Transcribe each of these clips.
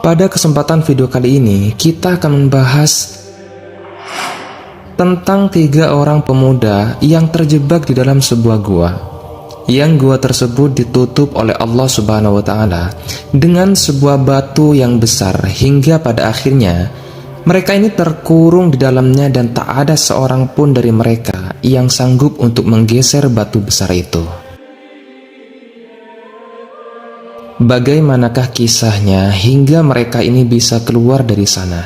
Pada kesempatan video kali ini, kita akan membahas tentang 3 orang pemuda yang terjebak di dalam sebuah gua. Yang gua tersebut ditutup oleh Allah Subhanahu wa Ta'ala dengan sebuah batu yang besar, hingga pada akhirnya mereka ini terkurung di dalamnya dan tak ada seorang pun dari mereka yang sanggup untuk menggeser batu besar itu. Bagaimanakah kisahnya hingga mereka ini bisa keluar dari sana?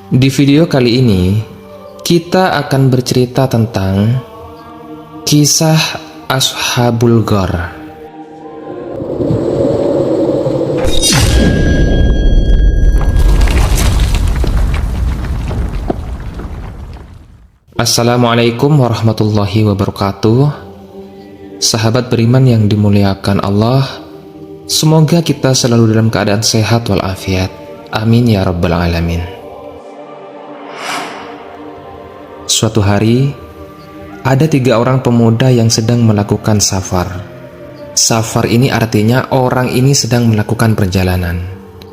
Di video kali ini, kita akan bercerita tentang kisah Ashabul Ghar. Assalamualaikum warahmatullahi wabarakatuh. Sahabat beriman yang dimuliakan Allah, semoga kita selalu dalam keadaan sehat walafiat. Amin ya rabbal alamin. Suatu hari, ada 3 orang pemuda yang sedang melakukan safar. Safar ini artinya orang ini sedang melakukan perjalanan.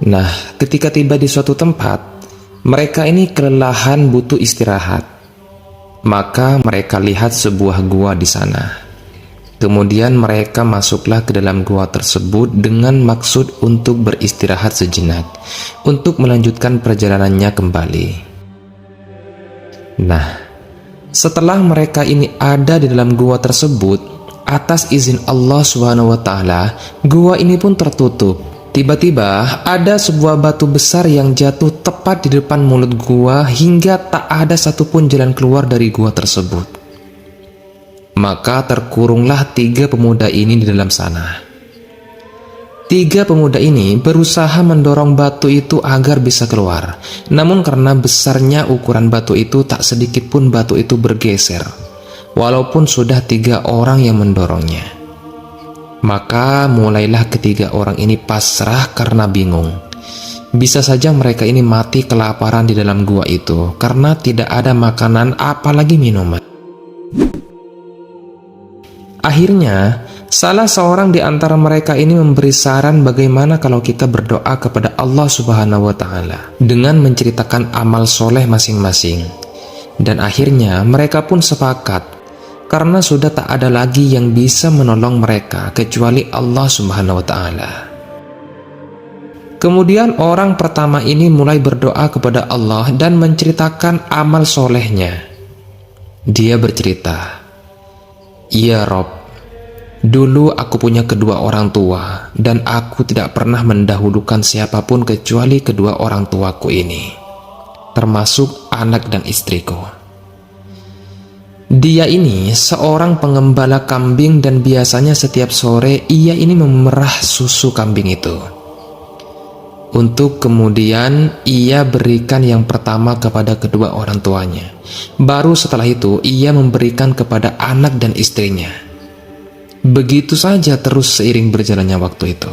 Nah, ketika tiba di suatu tempat, mereka ini kelelahan, butuh istirahat. Maka mereka lihat sebuah gua di sana. Kemudian mereka masuklah ke dalam gua tersebut dengan maksud untuk beristirahat sejenak, untuk melanjutkan perjalanannya kembali. Nah, setelah mereka ini ada di dalam gua tersebut, atas izin Allah Subhanahu wa Ta'ala, gua ini pun tertutup. Tiba-tiba ada sebuah batu besar yang jatuh tepat di depan mulut gua, hingga tak ada satupun jalan keluar dari gua tersebut. Maka terkurunglah 3 pemuda ini di dalam sana. 3 pemuda ini berusaha mendorong batu itu agar bisa keluar. Namun karena besarnya ukuran batu itu, tak sedikit pun batu itu bergeser, walaupun sudah 3 orang yang mendorongnya. Maka mulailah ketiga orang ini pasrah karena bingung. Bisa saja mereka ini mati kelaparan di dalam gua itu, karena tidak ada makanan apalagi minuman. Akhirnya, salah seorang di antara mereka ini memberi saran bagaimana kalau kita berdoa kepada Allah Subhanahu wa Ta'ala dengan menceritakan amal soleh masing-masing. Dan akhirnya mereka pun sepakat, karena sudah tak ada lagi yang bisa menolong mereka kecuali Allah Subhanahu wa Ta'ala. Kemudian orang pertama ini mulai berdoa kepada Allah dan menceritakan amal solehnya. Dia bercerita, "Ya Rob, dulu aku punya kedua orang tua, dan aku tidak pernah mendahulukan siapapun kecuali kedua orang tuaku ini, termasuk anak dan istriku. Dia ini seorang pengembala kambing, dan biasanya setiap sore ia ini memerah susu kambing itu, untuk kemudian ia berikan yang pertama kepada kedua orang tuanya. Baru setelah itu ia memberikan kepada anak dan istrinya. Begitu saja terus seiring berjalannya waktu itu.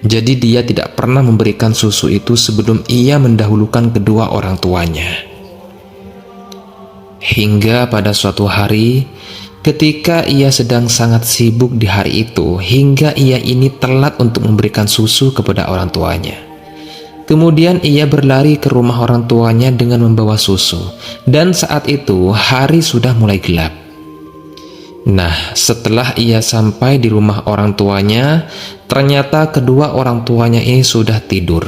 Jadi dia tidak pernah memberikan susu itu sebelum ia mendahulukan kedua orang tuanya. Hingga pada suatu hari, ketika ia sedang sangat sibuk di hari itu, hingga ia ini telat untuk memberikan susu kepada orang tuanya. Kemudian ia berlari ke rumah orang tuanya dengan membawa susu, dan saat itu hari sudah mulai gelap. Nah, setelah ia sampai di rumah orang tuanya, ternyata kedua orang tuanya ini sudah tidur.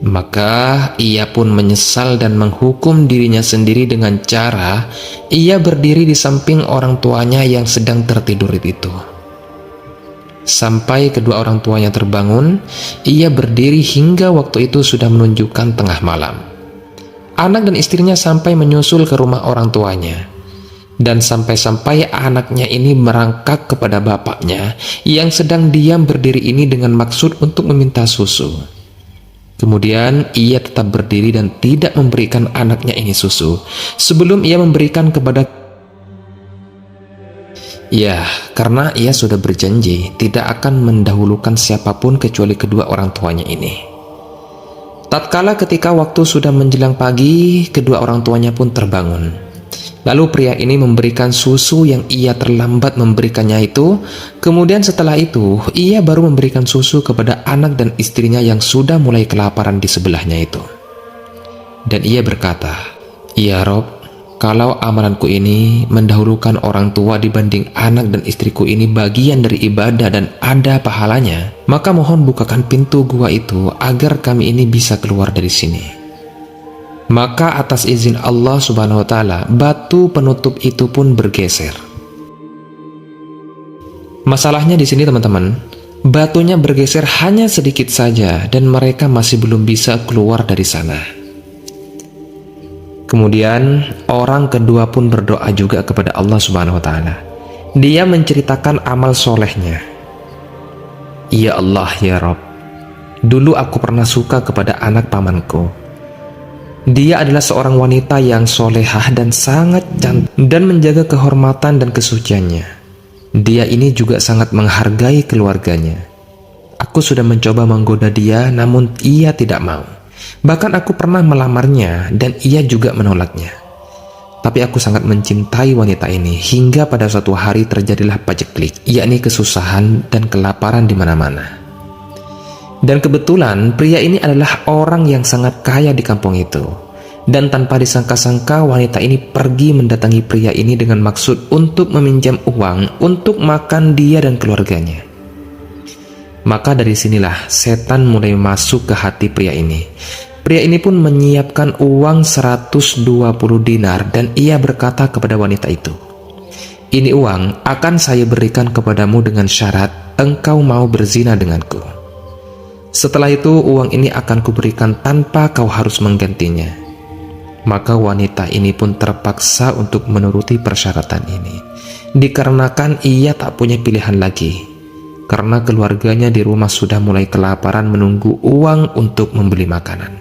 Maka ia pun menyesal dan menghukum dirinya sendiri dengan cara ia berdiri di samping orang tuanya yang sedang tertidur itu. Sampai kedua orang tuanya terbangun, ia berdiri hingga waktu itu sudah menunjukkan tengah malam. Anak dan istrinya sampai menyusul ke rumah orang tuanya. Dan sampai-sampai anaknya ini merangkak kepada bapaknya yang sedang diam berdiri ini dengan maksud untuk meminta susu. Kemudian ia tetap berdiri dan tidak memberikan anaknya ini susu sebelum ia memberikan kepada... Ya, karena ia sudah berjanji tidak akan mendahulukan siapapun kecuali kedua orang tuanya ini. Tatkala ketika waktu sudah menjelang pagi, kedua orang tuanya pun terbangun. Lalu pria ini memberikan susu yang ia terlambat memberikannya itu. Kemudian setelah itu, ia baru memberikan susu kepada anak dan istrinya yang sudah mulai kelaparan di sebelahnya itu. Dan ia berkata, "Ya Rob, kalau amalanku ini mendahulukan orang tua dibanding anak dan istriku ini bagian dari ibadah dan ada pahalanya, maka mohon bukakan pintu gua itu agar kami ini bisa keluar dari sini." Maka atas izin Allah Subhanahu wa Ta'ala, batu penutup itu pun bergeser. Masalahnya di sini teman-teman, batunya bergeser hanya sedikit saja dan mereka masih belum bisa keluar dari sana. Kemudian orang kedua pun berdoa juga kepada Allah Subhanahu wa Ta'ala. Dia menceritakan amal solehnya. "Ya Allah, ya Rob, dulu aku pernah suka kepada anak pamanku. Dia adalah seorang wanita yang solehah dan sangat cantik dan menjaga kehormatan dan kesuciannya. Dia ini juga sangat menghargai keluarganya. Aku sudah mencoba menggoda dia, namun ia tidak mau. Bahkan aku pernah melamarnya dan ia juga menolaknya. Tapi aku sangat mencintai wanita ini hingga pada suatu hari terjadilah paceklik, yakni kesusahan dan kelaparan di mana-mana. Dan kebetulan pria ini adalah orang yang sangat kaya di kampung itu. Dan tanpa disangka-sangka wanita ini pergi mendatangi pria ini dengan maksud untuk meminjam uang untuk makan dia dan keluarganya. Maka dari sinilah setan mulai masuk ke hati pria ini. Pria ini pun menyiapkan uang 120 dinar dan ia berkata kepada wanita itu, "Ini uang akan saya berikan kepadamu dengan syarat engkau mau berzina denganku. Setelah itu uang ini akan kuberikan tanpa kau harus menggantinya." Maka wanita ini pun terpaksa untuk menuruti persyaratan ini, dikarenakan ia tak punya pilihan lagi, karena keluarganya di rumah sudah mulai kelaparan menunggu uang untuk membeli makanan.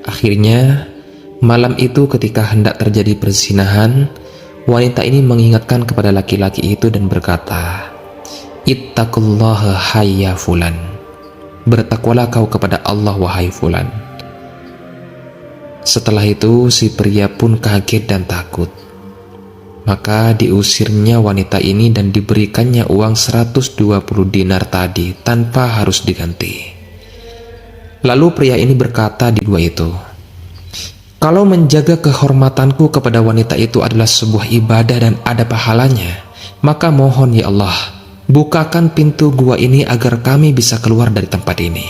Akhirnya, malam itu ketika hendak terjadi perzinahan, wanita ini mengingatkan kepada laki-laki itu dan berkata, "Ittaqullaha hayya fulan." Bertakwalah kau kepada Allah wahai fulan. Setelah itu si pria pun kaget dan takut. Maka diusirnya wanita ini dan diberikannya uang 120 dinar tadi tanpa harus diganti. Lalu pria ini berkata di dua itu, "Kalau menjaga kehormatanku kepada wanita itu adalah sebuah ibadah dan ada pahalanya, maka mohon ya Allah, bukakan pintu gua ini agar kami bisa keluar dari tempat ini."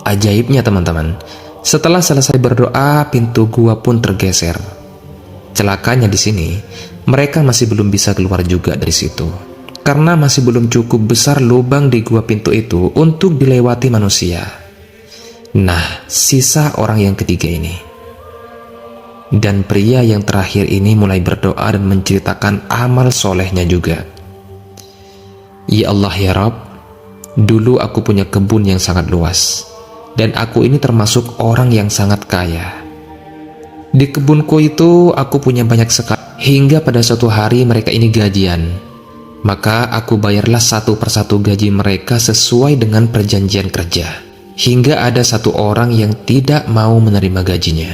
Ajaibnya teman-teman, setelah selesai berdoa, pintu gua pun tergeser. Celakanya di sini, mereka masih belum bisa keluar juga dari situ, karena masih belum cukup besar lubang di gua pintu itu untuk dilewati manusia. Nah, sisa orang yang ketiga ini. Dan pria yang terakhir ini mulai berdoa dan menceritakan amal solehnya juga. "Ya Allah ya Rabb, dulu aku punya kebun yang sangat luas. Dan aku ini termasuk orang yang sangat kaya. Di kebunku itu aku punya banyak sekali. Hingga pada suatu hari mereka ini gajian. Maka aku bayarlah satu persatu gaji mereka sesuai dengan perjanjian kerja. Hingga ada satu orang yang tidak mau menerima gajinya.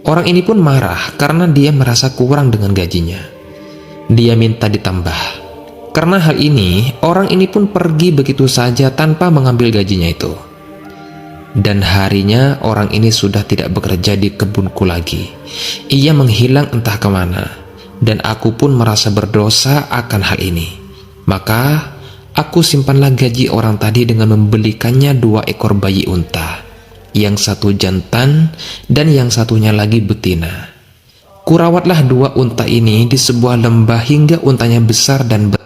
Orang ini pun marah karena dia merasa kurang dengan gajinya. Dia minta ditambah. Karena hal ini, orang ini pun pergi begitu saja tanpa mengambil gajinya itu. Dan harinya orang ini sudah tidak bekerja di kebunku lagi. Ia menghilang entah kemana. Dan aku pun merasa berdosa akan hal ini. Maka aku simpanlah gaji orang tadi dengan membelikannya 2 ekor bayi unta. Yang satu jantan dan yang satunya lagi betina. Kurawatlah 2 unta ini di sebuah lembah hingga untanya besar dan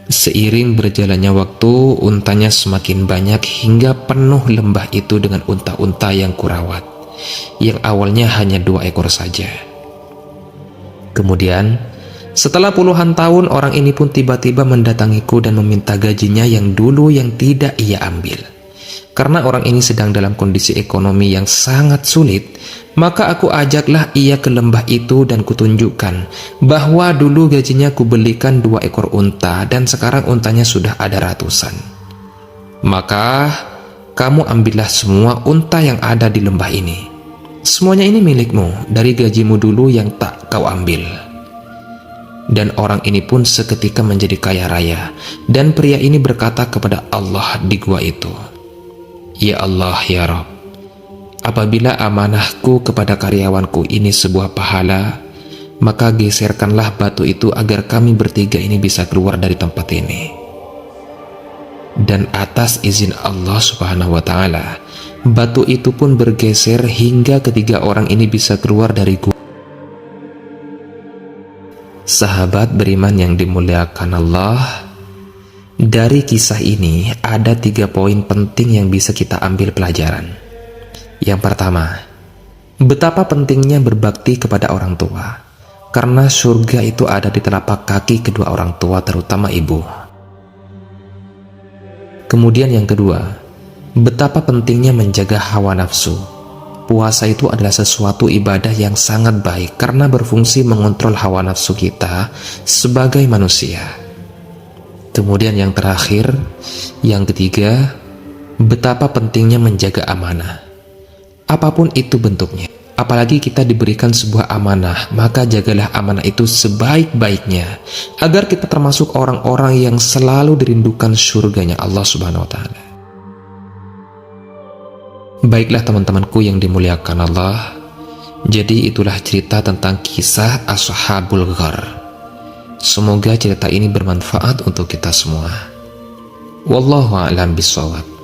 Seiring berjalannya waktu, untanya semakin banyak hingga penuh lembah itu dengan unta-unta yang kurawat, yang awalnya hanya 2 ekor saja. Kemudian, setelah puluhan tahun, orang ini pun tiba-tiba mendatangiku dan meminta gajinya yang dulu yang tidak ia ambil. Karena orang ini sedang dalam kondisi ekonomi yang sangat sulit, maka aku ajaklah ia ke lembah itu dan kutunjukkan bahwa dulu gajinya kubelikan 2 ekor unta dan sekarang untanya sudah ada ratusan. Maka kamu ambillah semua unta yang ada di lembah ini. Semuanya ini milikmu dari gajimu dulu yang tak kau ambil. Dan orang ini pun seketika menjadi kaya raya. Dan pria ini berkata kepada Allah di gua itu, "Ya Allah, ya Rabb, apabila amanahku kepada karyawanku ini sebuah pahala, maka geserkanlah batu itu agar kami bertiga ini bisa keluar dari tempat ini." Dan atas izin Allah Subhanahu wa Ta'ala, batu itu pun bergeser hingga ketiga orang ini bisa keluar dari gua. Sahabat beriman yang dimuliakan Allah, dari kisah ini ada 3 poin penting yang bisa kita ambil pelajaran. Yang pertama, betapa pentingnya berbakti kepada orang tua, karena surga itu ada di telapak kaki kedua orang tua, terutama ibu. Kemudian yang kedua, betapa pentingnya menjaga hawa nafsu. Puasa itu adalah sesuatu ibadah yang sangat baik karena berfungsi mengontrol hawa nafsu kita sebagai manusia. Kemudian yang terakhir, yang ketiga, betapa pentingnya menjaga amanah. Apapun itu bentuknya, apalagi kita diberikan sebuah amanah, maka jagalah amanah itu sebaik-baiknya, agar kita termasuk orang-orang yang selalu dirindukan surganya Allah Subhanahu wa Ta'ala. Baiklah teman-temanku yang dimuliakan Allah, jadi itulah cerita tentang kisah Ashabul Ghar. Semoga cerita ini bermanfaat untuk kita semua. Wallahu a'lam bishawab.